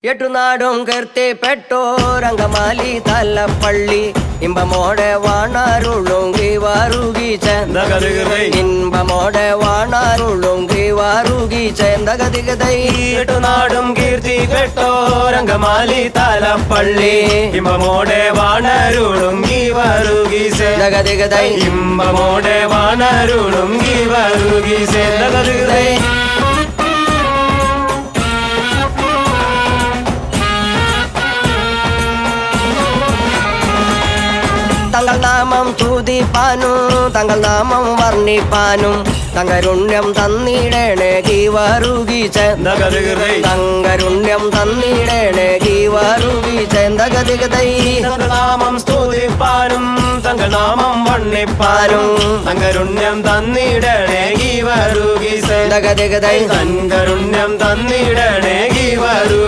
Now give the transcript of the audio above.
എട്ടുനാടും കീർത്തിപ്പെട്ടോരംഗമാലി തലപ്പള്ളി ഇമ്പമോടെ വാണാരുളുങ്കി വാറുകി ചേന്തകതികതൈ ഇമ്പമോടെ വാണാരുളുങ്കി വാറുകി ചേന്തകതികതൈ എട്ടുനാടും കീർത്തിപ്പെട്ടോരംഗമാലി തലപ്പള്ളി ഇമ്പമോടെ വാണരുളുങ്കി വാറുകി ചേന്തകതികതൈ ഇമ്പമോടെ വാണരുളുങ്കി വാറുകി ചേന്തകതികതൈ തങ്ങൾ നാമം തുതിപ്പാനും തങ്ങൾ നാമം വർണ്ണിപ്പാനും തങ്കരുണ്യം തന്നിടേണേ ഗീവാറുകി ചേന്തകതികതൈ തങ്കരുണ്യം തന്നിടേണേ ഗീവാറുകി ചേന്തകതികതൈ നാമം സ്തുതിപ്പാനും തങ്ങൾ നാമം വണ്ണിപ്പാനും തങ്കരുണ്യം തന്നിടണേ ഗീവരുകി ചേന്തകതികതൈ തങ്കരുണ്യം തന്നിടണേ ഗീവരു